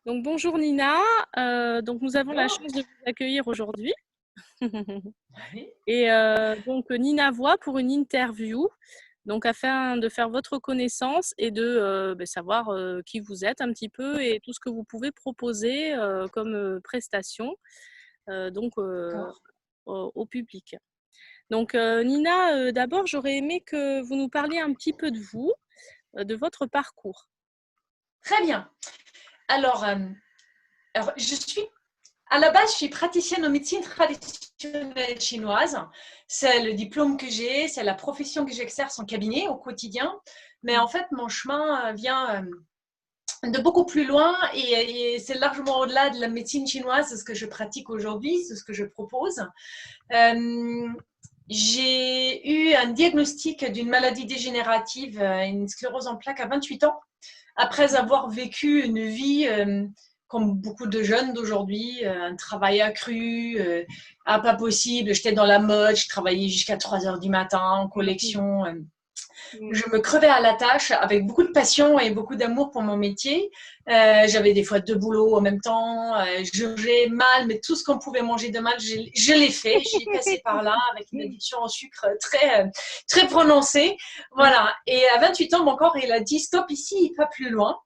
Donc bonjour Nina, donc nous avons la Bonjour. chance de vous accueillir aujourd'hui. Oui. Et donc Nina voit pour une interview, donc afin de faire votre connaissance et de savoir qui vous êtes un petit peu et tout ce que vous pouvez proposer comme prestation donc D'accord. au public. Donc Nina, d'abord j'aurais aimé que vous nous parliez un petit peu de vous, de votre parcours. Très bien. Alors, je suis, à la base, je suis praticienne en médecine traditionnelle chinoise. C'est le diplôme que j'ai, c'est la profession que j'exerce en cabinet au quotidien. Mais en fait, mon chemin vient de beaucoup plus loin et c'est largement au-delà de la médecine chinoise, c'est ce que je pratique aujourd'hui, c'est ce que je propose. Euh, j'ai eu un diagnostic d'une maladie dégénérative, une sclérose en plaques à 28 ans. Après avoir vécu une vie comme beaucoup de jeunes d'aujourd'hui, un travail accru, pas possible, j'étais dans la mode, je travaillais jusqu'à 3 heures du matin en collection. Je me crevais à la tâche avec beaucoup de passion et beaucoup d'amour pour mon métier. J'avais des fois 2 boulots en même temps, je mangeais mal, mais tout ce qu'on pouvait manger de mal, je l'ai fait. J'ai passé par là avec une addiction au sucre très prononcée. Voilà. Et à 28 ans, mon corps, il a dit stop ici, pas plus loin.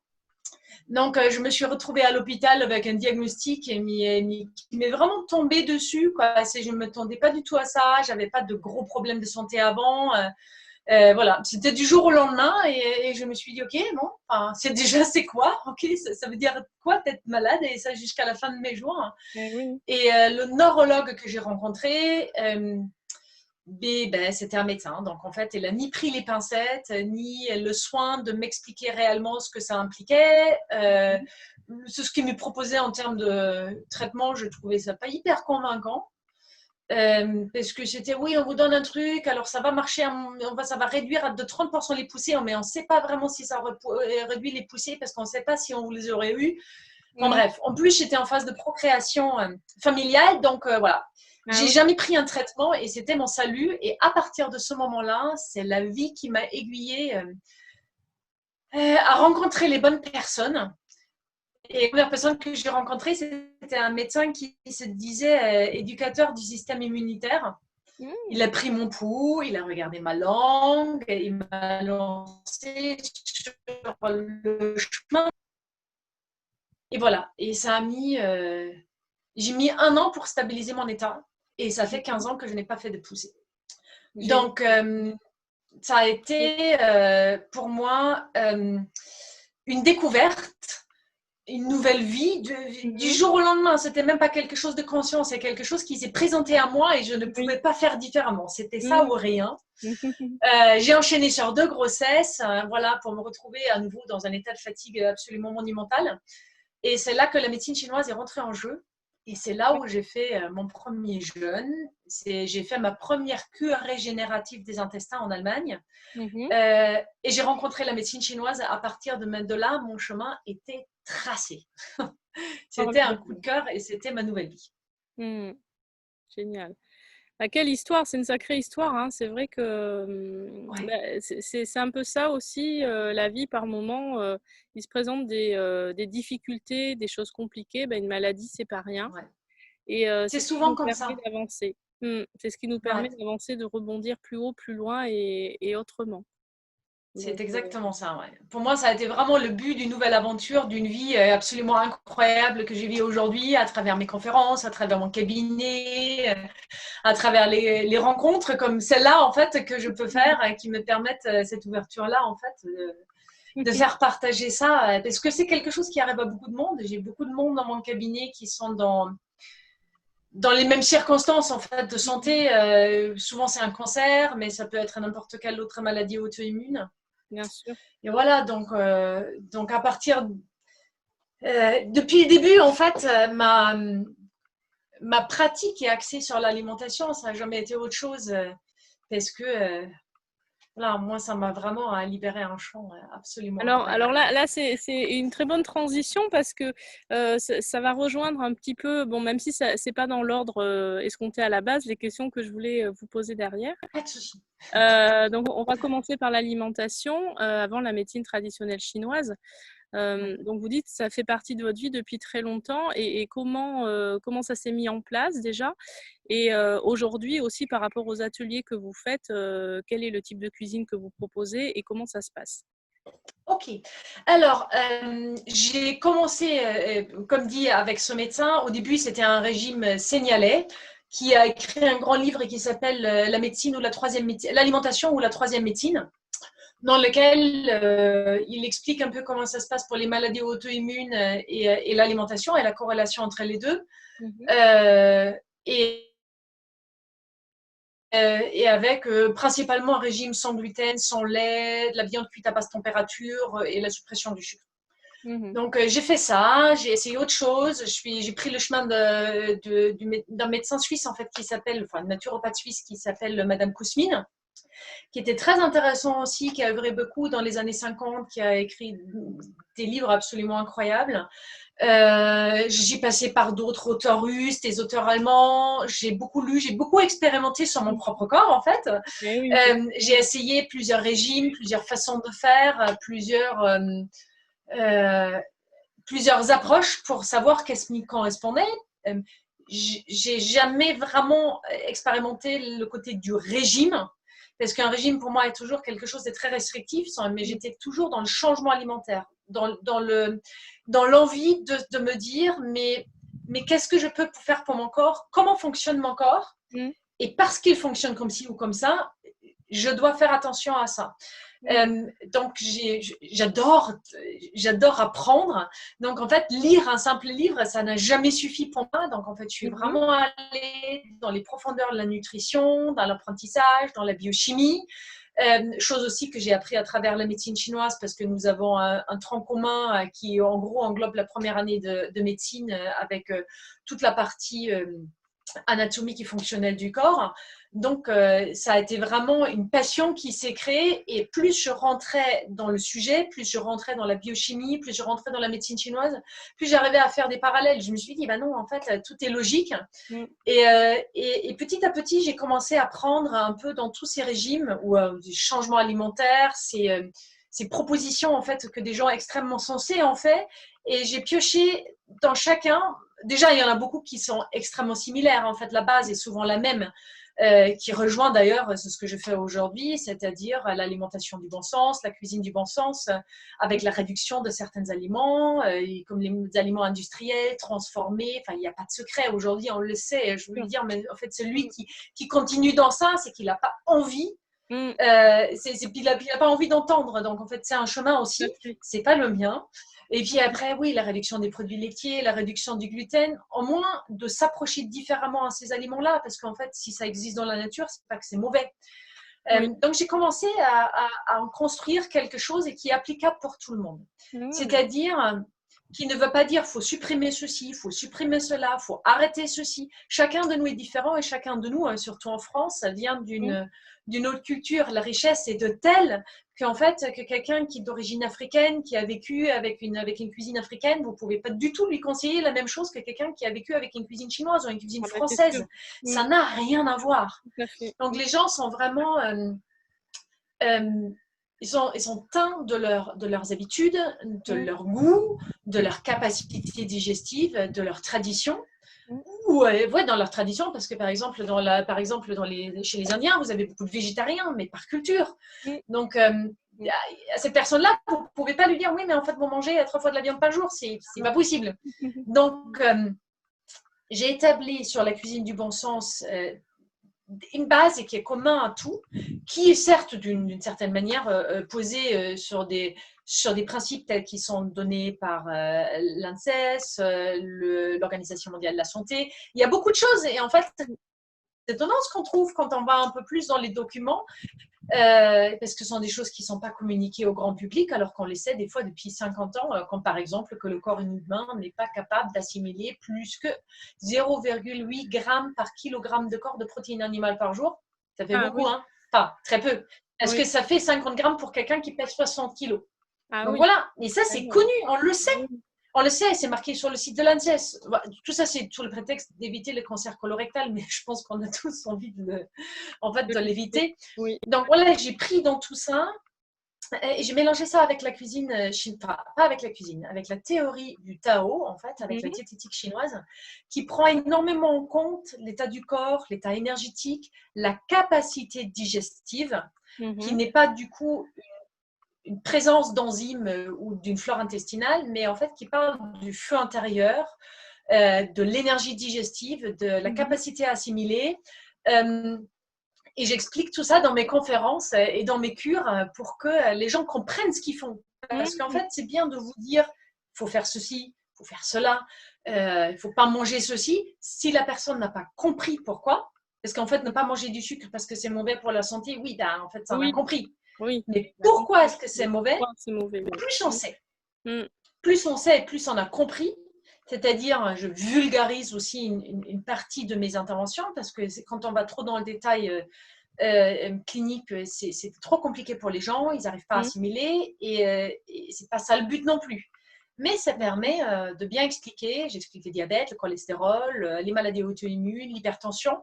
Donc, je me suis retrouvée à l'hôpital avec un diagnostic qui m'est vraiment tombé dessus, quoi. Je ne m'attendais pas du tout à ça. J'avais pas de gros problèmes de santé avant. Voilà, c'était du jour au lendemain et je me suis dit, ok, bon, enfin, c'est quoi? Ok, ça veut dire quoi d'être malade et ça jusqu'à la fin de mes jours. Oui. Et le neurologue que j'ai rencontré, c'était un médecin. Donc, en fait, elle a ni pris les pincettes, ni le soin de m'expliquer réellement ce que ça impliquait. Ce qu'il me proposait en termes de traitement, je trouvais ça pas hyper convaincant. Parce que c'était, oui, on vous donne un truc, alors ça va marcher, ça va réduire de 30% les poussées, mais on ne sait pas vraiment si ça réduit les poussées parce qu'on ne sait pas si on vous les aurait eues. Enfin Mm. bref, en plus, j'étais en phase de procréation familiale, donc voilà. Ah J'ai oui. jamais pris un traitement et c'était mon salut. Et à partir de ce moment-là, c'est la vie qui m'a aiguillée à rencontrer les bonnes personnes. Et la première personne que j'ai rencontrée, c'était un médecin qui se disait éducateur du système immunitaire. Il a Mm. pris mon pouls, il a regardé ma langue, il m'a lancé sur le chemin. Et voilà. Et ça a mis j'ai mis 1 an pour stabiliser mon état et ça fait 15 ans que je n'ai pas fait de poussée. Génial. Donc, ça a été pour moi une découverte, une nouvelle vie du Mhm. jour au lendemain. C'était même pas quelque chose de conscient, c'est quelque chose qui s'est présenté à moi et je ne Oui. pouvais pas faire différemment. C'était ça Mm. ou rien. J'ai enchaîné sur 2 grossesses, voilà, pour me retrouver à nouveau dans un état de fatigue absolument monumental. Et c'est là que la médecine chinoise est rentrée en jeu. Et c'est là où j'ai fait mon premier jeûne. J'ai fait ma première cure régénérative des intestins en Allemagne. Mhm. Et j'ai rencontré la médecine chinoise. À partir de là, mon chemin était tracé. C'était un coup de Formidable. cœur et c'était ma nouvelle vie. Mm. Génial. Ah, quelle histoire, c'est une sacrée histoire, hein. C'est vrai que Ouais, c'est un peu ça aussi, la vie par moment, il se présente des difficultés, des choses compliquées. Une maladie, c'est pas rien. ouais. Et C'est c'est ce qui souvent nous comme permet ça. d'avancer. C'est ce qui nous Ouais. permet d'avancer, de rebondir plus haut, plus loin et autrement. C'est Donc, exactement ça, ouais. Pour moi, ça a été vraiment le but d'une nouvelle aventure, d'une vie absolument incroyable que je vis aujourd'hui à travers mes conférences, à travers mon cabinet, à travers les rencontres comme celle-là, en fait, que je peux faire et qui me permettent cette ouverture-là, en fait, de faire partager ça. Parce que c'est quelque chose qui arrive à beaucoup de monde. J'ai beaucoup de monde dans mon cabinet qui sont dans les mêmes circonstances, en fait, de santé. Souvent, c'est un cancer, mais ça peut être n'importe quelle autre maladie auto-immune. bien sûr. Et voilà, donc à partir depuis le début, en fait, ma pratique est axée sur l'alimentation. Ça n'a jamais été autre chose parce que voilà, moi, ça m'a vraiment libéré un champ absolument Alors incroyable. là c'est une très bonne transition parce que ça va rejoindre un petit peu, bon, même si ça c'est pas dans l'ordre escompté à la base, les questions que je voulais vous poser derrière. Pas de souci. Donc on va commencer par l'alimentation, avant la médecine traditionnelle chinoise. Donc vous dites que ça fait partie de votre vie depuis très longtemps et comment ça s'est mis en place déjà? Et aujourd'hui aussi par rapport aux ateliers que vous faites, quel est le type de cuisine que vous proposez et comment ça se passe? Ok. Alors, j'ai commencé, comme dit, avec ce médecin. Au début, c'était un régime sénégalais qui a écrit un grand livre qui s'appelle La médecine ou la troisième médecine, l'alimentation ou la troisième médecine, dans lequel il explique un peu comment ça se passe pour les maladies auto-immunes et l'alimentation et la corrélation entre les deux. Mmh. Euh, et et avec principalement un régime sans gluten, sans lait, de la viande cuite à basse température et la suppression du sucre. Mmh. Donc j'ai fait ça, j'ai essayé autre chose. J'ai pris le chemin d'un médecin suisse en fait qui s'appelle, enfin une naturopathe suisse qui s'appelle Madame Kousmine, qui était très intéressant aussi, qui a œuvré beaucoup dans les années 50, qui a écrit des livres absolument incroyables. J'ai passé par d'autres auteurs russes, des auteurs allemands. J'ai beaucoup lu, j'ai beaucoup expérimenté sur mon propre corps en fait. Eh oui. J'ai essayé plusieurs régimes, plusieurs façons de faire, plusieurs approches pour savoir qu'est-ce qui me correspondait. Euh, j'ai jamais vraiment expérimenté le côté du régime, parce qu'un régime pour moi est toujours quelque chose de très restrictif, mais j'étais toujours dans le changement alimentaire, dans l'envie de me dire, mais qu'est-ce que je peux faire pour mon corps? Comment fonctionne mon corps? Mmh. Et parce qu'il fonctionne comme ci ou comme ça, je dois faire attention à ça. Mmh. Donc, j'adore apprendre. Donc, en fait, lire un simple livre, ça n'a jamais suffi pour moi. Donc, en fait, je suis Mmh. vraiment allée dans les profondeurs de la nutrition, dans l'apprentissage, dans la biochimie. Chose aussi que j'ai appris à travers la médecine chinoise parce que nous avons un tronc commun qui, en gros, englobe la première année de médecine avec toute la partie anatomique et fonctionnelle du corps. Donc, ça a été vraiment une passion qui s'est créée. Et plus je rentrais dans le sujet, plus je rentrais dans la biochimie, plus je rentrais dans la médecine chinoise, plus j'arrivais à faire des parallèles. Je me suis dit, bah non, en fait, tout est logique. Mmh. Et petit à petit, j'ai commencé à prendre un peu dans tous ces régimes ou des changements alimentaires, ces propositions en fait que des gens extrêmement sensés ont fait. Et j'ai pioché dans chacun. Déjà, il y en a beaucoup qui sont extrêmement similaires. En fait, la base est souvent la même. Qui rejoint d'ailleurs ce que je fais aujourd'hui, c'est-à-dire l'alimentation du bon sens, la cuisine du bon sens, avec la réduction de certains aliments, comme les aliments industriels, transformés. Enfin, il n'y a pas de secret aujourd'hui, on le sait. Je veux dire, mais en fait, celui qui continue dans ça, c'est qu'il n'a pas envie. Mmh. Il n'a pas envie d'entendre. Donc, en fait, c'est un chemin Tout à aussi. fait. C'est pas le mien. Et puis après, oui, la réduction des produits laitiers, la réduction du gluten, au moins de s'approcher différemment à ces aliments-là, parce qu'en fait, si ça existe dans la nature, c'est pas que c'est mauvais. Oui. Donc, j'ai commencé à en construire quelque chose et qui est applicable pour tout le monde. Mmh. C'est-à-dire qui ne veut pas dire faut supprimer ceci, faut supprimer cela, faut arrêter ceci. Chacun de nous est différent et chacun de nous, surtout en France, ça vient Mmh. d'une autre culture. La richesse est de telle qu'en fait, que quelqu'un qui est d'origine africaine, qui a vécu avec une cuisine africaine, vous ne pouvez pas du tout lui conseiller la même chose que quelqu'un qui a vécu avec une cuisine chinoise ou une cuisine Ah bah, c'est sûr. française. Mmh. Ça n'a rien à voir. Tout à fait. Donc les gens sont vraiment euh, ils sont teints de leurs habitudes, de Mmh. leur goût, de leur capacité digestive, de leur tradition. Mmh. Ou ouais, dans leur tradition, parce que par exemple chez les Indiens, vous avez beaucoup de végétariens, mais par culture. Mmh. Donc, à cette personne-là, vous ne pouvez pas lui dire oui, mais en fait, vous mangez 3 fois de la viande par jour, c'est pas possible. Donc, j'ai établi sur la cuisine du bon sens une base qui est commun à tout, qui est certes d'une certaine manière posée sur des principes tels qu'ils sont donnés par l'ANSES, l'Organisation mondiale de la santé. Il y a beaucoup de choses et en fait, c'est étonnant ce qu'on trouve quand on va un peu plus dans les documents, parce que ce sont des choses qui ne sont pas communiquées au grand public, alors qu'on les sait des fois depuis 50 ans, comme par exemple que le corps humain n'est pas capable d'assimiler plus que 0,8 grammes par kilogramme de corps de protéines animales par jour. Ça fait Ah beaucoup, oui, hein? Enfin, très peu. Parce oui. que ça fait 50 grammes pour quelqu'un qui pèse 60 kilos. Ah Donc oui. voilà, et ça Ah c'est oui. connu, on le sait. Oui. On le sait, c'est marqué sur le site de l'ANSES. Tout ça, c'est sous le prétexte d'éviter le cancer colorectal, mais je pense qu'on a tous envie en fait, De de l'éviter. l'éviter. Oui. Donc voilà, j'ai pris dans tout ça Et j'ai mélangé ça avec la cuisine chinoise, pas avec la cuisine, avec la théorie du Tao, en fait, avec la diététique chinoise, qui prend énormément en compte l'état du corps, l'état énergétique, la capacité digestive, qui n'est pas du coup une présence d'enzymes ou d'une flore intestinale, mais en fait qui parle du feu intérieur, de l'énergie digestive, de la capacité à assimiler. Et j'explique tout ça dans mes conférences et dans mes cures pour que les gens comprennent ce qu'ils font. Parce qu'en fait, c'est bien de vous dire, il faut faire ceci, il faut faire cela, il ne faut pas manger ceci. Si la personne n'a pas compris pourquoi, parce qu'en fait, ne pas manger du sucre parce que c'est mauvais pour la santé, oui, ben, en fait, ça on a compris. Oui. Mais pourquoi est-ce que c'est mauvais? Oui. Plus on sait. Plus on sait et plus on a compris. C'est-à-dire, je vulgarise aussi une partie de mes interventions parce que quand on va trop dans le détail clinique, c'est trop compliqué pour les gens, ils n'arrivent pas à assimiler et ce n'est pas ça le but non plus. Mais ça permet de bien expliquer, j'explique le diabète, le cholestérol, les maladies auto-immunes, l'hypertension,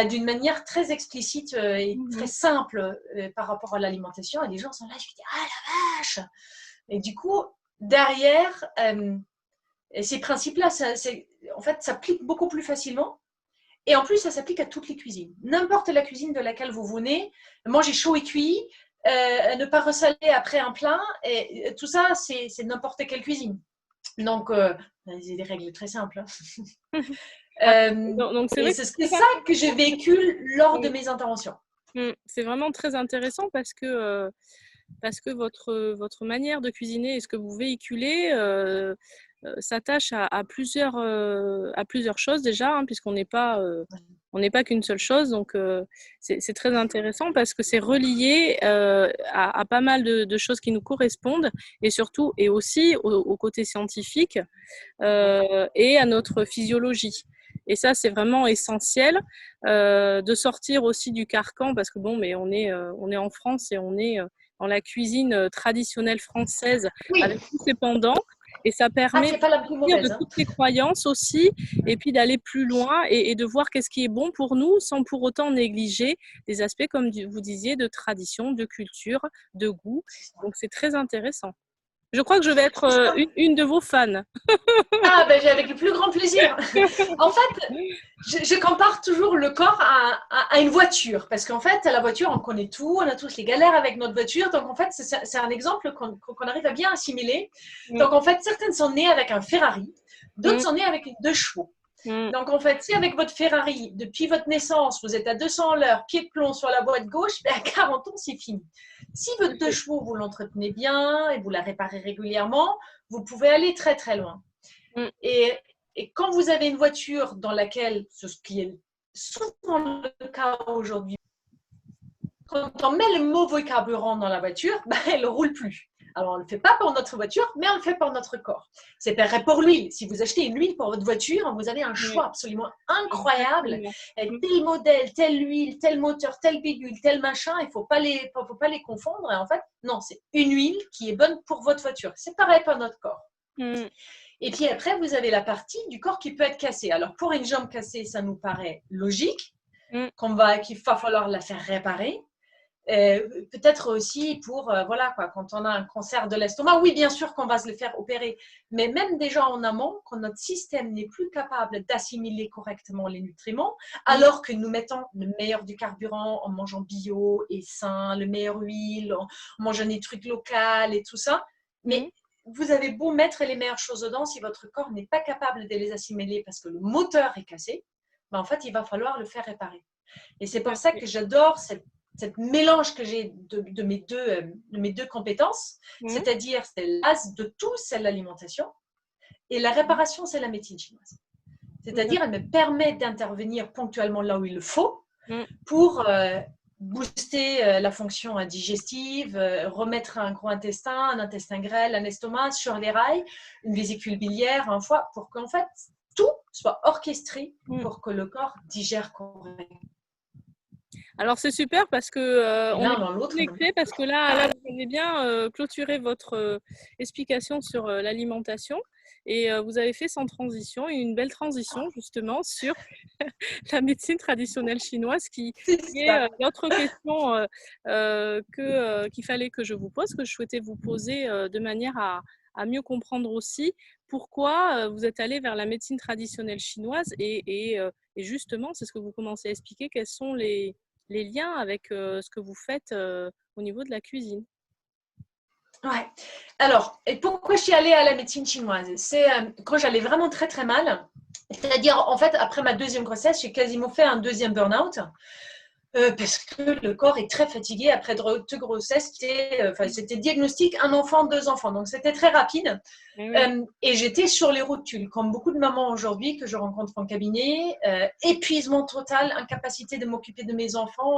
d'une manière très explicite et très simple par rapport à l'alimentation. Et les gens sont là, je me dis, ah la vache! Et du coup, derrière, ces principes-là, en fait, s'appliquent beaucoup plus facilement. Et en plus, ça s'applique à toutes les cuisines. N'importe la cuisine de laquelle vous venez, manger chaud et cuit, ne pas ressaler après un plat, et tout ça, c'est n'importe quelle cuisine. Donc, c'est des règles très simples. Donc, c'est ça que je véhicule lors de mes interventions. C'est vraiment très intéressant parce que votre manière de cuisiner et ce que vous véhiculez s'attache à plusieurs choses déjà, hein, puisqu'on n'est pas qu'une seule chose. Donc, c'est très intéressant parce que c'est relié à pas mal de choses qui nous correspondent et surtout et aussi au côté scientifique et à notre physiologie. Et ça, c'est vraiment essentiel de sortir aussi du carcan parce que bon, mais on est en France et on est dans la cuisine traditionnelle française avec tous ses pendants. Et ça permet de toutes les croyances aussi, et puis d'aller plus loin et de voir qu'est-ce qui est bon pour nous sans pour autant négliger des aspects, comme vous disiez, de tradition, de culture, de goût. Donc, c'est très intéressant. Je crois que je vais être une de vos fans. Ah, ben, avec le plus grand plaisir. En fait, je compare toujours le corps à une voiture. Parce qu'en fait, la voiture, on connaît tout, on a tous les galères avec notre voiture. Donc, en fait, c'est un exemple qu'on arrive à bien assimiler. Donc, en fait, certaines sont nées avec un Ferrari, d'autres sont nées avec 2 chevaux. Donc, en fait, si avec votre Ferrari, depuis votre naissance, vous êtes à 200 à l'heure, pied de plomb sur la voie de gauche, ben à 40 ans, c'est fini. Si votre 2 chevaux, vous l'entretenez bien et vous la réparez régulièrement, vous pouvez aller très, très loin. Et quand vous avez une voiture dans laquelle, ce qui est souvent le cas aujourd'hui, quand on met le mauvais carburant dans la voiture, ben, elle ne roule plus. Alors, on ne le fait pas pour notre voiture, mais on le fait pour notre corps. C'est pareil pour l'huile. Si vous achetez une huile pour votre voiture, vous avez un choix absolument incroyable. Tel modèle, telle huile, tel moteur, tel bidule, tel machin, il ne faut pas les confondre. Et en fait, non, c'est une huile qui est bonne pour votre voiture. C'est pareil pour notre corps. Et puis après, vous avez la partie du corps qui peut être cassée. Alors, pour une jambe cassée, ça nous paraît logique qu'il va falloir la faire réparer. Peut-être aussi pour, voilà, quoi, quand on a un cancer de l'estomac, oui, bien sûr qu'on va se le faire opérer. Mais même déjà en amont, quand notre système n'est plus capable d'assimiler correctement les nutriments, alors que nous mettons le meilleur du carburant en mangeant bio et sain, le meilleur huile, en mangeant des trucs locaux et tout ça, mais vous avez beau mettre les meilleures choses dedans, si votre corps n'est pas capable de les assimiler parce que le moteur est cassé, ben en fait, il va falloir le faire réparer. Et c'est pour ça que j'adore cette mélange que j'ai de mes deux compétences, c'est-à-dire c'est la base de tout, c'est l'alimentation, et la réparation, c'est la médecine chinoise. C'est-à-dire, elle me permet d'intervenir ponctuellement là où il le faut pour booster la fonction digestive, remettre un gros intestin, un intestin grêle, un estomac sur les rails, une vésicule biliaire, un foie, pour qu'en fait, tout soit orchestré pour que le corps digère correctement. Alors c'est super parce que on l'un est dans l'autre. connectés parce que là vous avez bien clôturé votre explication sur l'alimentation et vous avez fait sans transition une belle transition justement sur la médecine traditionnelle chinoise C'est qui est ça. l'autre question qu'il fallait que je vous pose, que je souhaitais vous poser de manière à mieux comprendre aussi pourquoi vous êtes allé vers la médecine traditionnelle chinoise et justement, c'est ce que vous commencez à expliquer, quels sont les liens avec ce que vous faites au niveau de la cuisine. Ouais. Alors, et pourquoi je suis allée à la médecine chinoise? C'est quand j'allais vraiment très très mal. C'est-à-dire, en fait, après ma deuxième grossesse, j'ai quasiment fait un deuxième burn-out. Parce que le corps est très fatigué après deux grossesses. C'était diagnostic, un enfant, deux enfants. Donc, c'était très rapide. Eh oui. Et j'étais sur les rotules, comme beaucoup de mamans aujourd'hui que je rencontre en cabinet. Épuisement total, incapacité de m'occuper de mes enfants.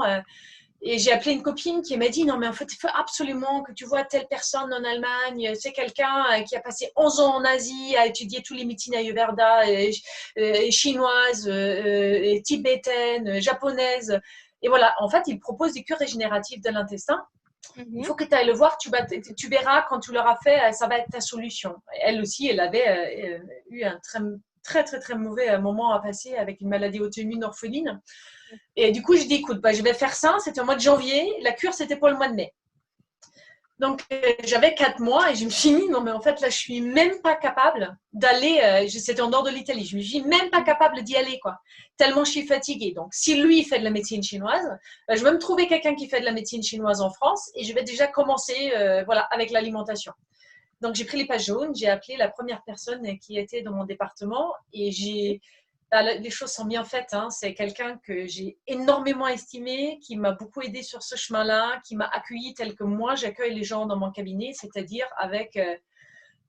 Et j'ai appelé une copine qui m'a dit, non, mais en fait, il faut absolument que tu vois telle personne en Allemagne. C'est quelqu'un qui a passé 11 ans en Asie, à étudier tous les médecines ayurveda, chinoises, tibétaines, japonaises. Et voilà, en fait, il propose des cures régénératives de l'intestin. Il faut que tu ailles le voir, tu verras quand tu l'auras fait, ça va être ta solution. Elle aussi, elle avait eu un très mauvais moment à passer avec une maladie auto-immune orpheline. Et du coup, je dis, écoute, je vais faire ça. C'était au mois de janvier. La cure, c'était pour le mois de mai. Donc, j'avais 4 mois et je me suis dit, non, mais en fait, là, je suis même pas capable d'aller. C'était en dehors de l'Italie. Je me suis même pas capable d'y aller, quoi. Tellement je suis fatiguée. Donc, si lui fait de la médecine chinoise, je vais me trouver quelqu'un qui fait de la médecine chinoise en France et je vais déjà commencer, voilà, avec l'alimentation. Donc, j'ai pris les pages jaunes, j'ai appelé la première personne qui était dans mon département et les choses sont bien faites. Hein. C'est quelqu'un que j'ai énormément estimé, qui m'a beaucoup aidé sur ce chemin-là, qui m'a accueilli tel que moi j'accueille les gens dans mon cabinet, c'est-à-dire avec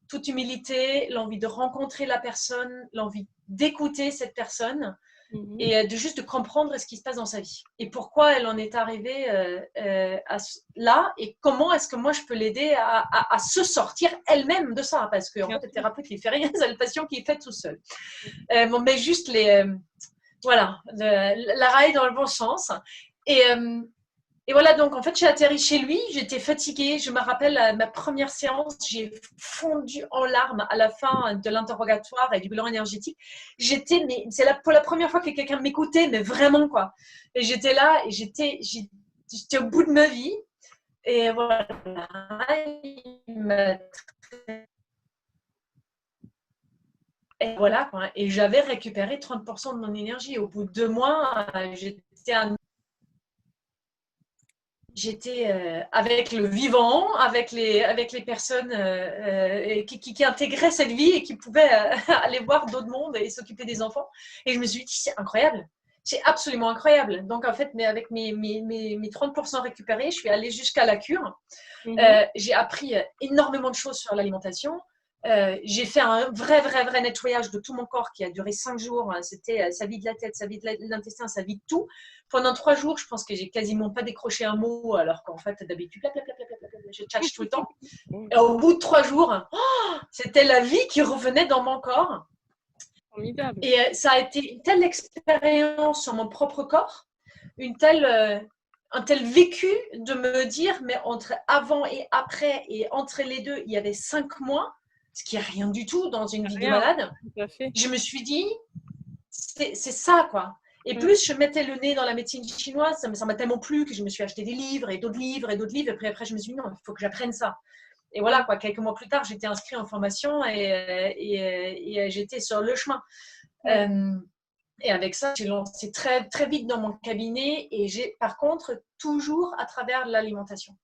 toute humilité, l'envie de rencontrer la personne, l'envie d'écouter cette personne et de juste de comprendre ce qui se passe dans sa vie et pourquoi elle en est arrivée là et comment est-ce que moi je peux l'aider à se sortir elle-même de ça parce qu'en fait le thérapeute il fait rien, c'est le patient qui fait tout seul. On met juste voilà, la raille dans le bon sens et voilà, donc en fait, j'ai atterri chez lui, j'étais fatiguée. Je me rappelle ma première séance, j'ai fondu en larmes à la fin de l'interrogatoire et du bilan énergétique. Mais c'est pour la première fois que quelqu'un m'écoutait, mais vraiment quoi. Et j'étais là et j'étais au bout de ma vie. Et voilà, et voilà quoi. Et j'avais récupéré 30% de mon énergie. Au bout de 2 mois, j'étais avec le vivant, avec les personnes qui intégraient cette vie et qui pouvaient aller voir d'autres mondes et s'occuper des enfants. Et je me suis dit, c'est incroyable. C'est absolument incroyable. Donc, en fait, avec mes 30% récupérés, je suis allée jusqu'à la cure. J'ai appris énormément de choses sur l'alimentation. J'ai fait un vrai nettoyage de tout mon corps qui a duré 5 jours. C'était sa vie de la tête, sa vie de l'intestin, sa vie de tout. Pendant 3 jours, je pense que j'ai quasiment pas décroché un mot, alors qu'en fait, d'habitude, je tchatche tout le temps. Et au bout de 3 jours, c'était la vie qui revenait dans mon corps. Formidable. Et ça a été une telle expérience sur mon propre corps, un tel vécu de me dire, mais entre avant et après, et entre les deux, il y avait 5 mois, ce qui n'est rien du tout dans une vie de malade. Tout à fait. Je me suis dit, c'est ça, quoi. Et plus je mettais le nez dans la médecine chinoise, ça m'a tellement plu que je me suis acheté des livres et d'autres livres et d'autres livres. Et puis après, je me suis dit, non, il faut que j'apprenne ça. Et voilà, quoi, quelques mois plus tard, j'étais inscrite en formation et j'étais sur le chemin. Et avec ça, j'ai lancé très vite dans mon cabinet et j'ai, par contre, toujours à travers l'alimentation.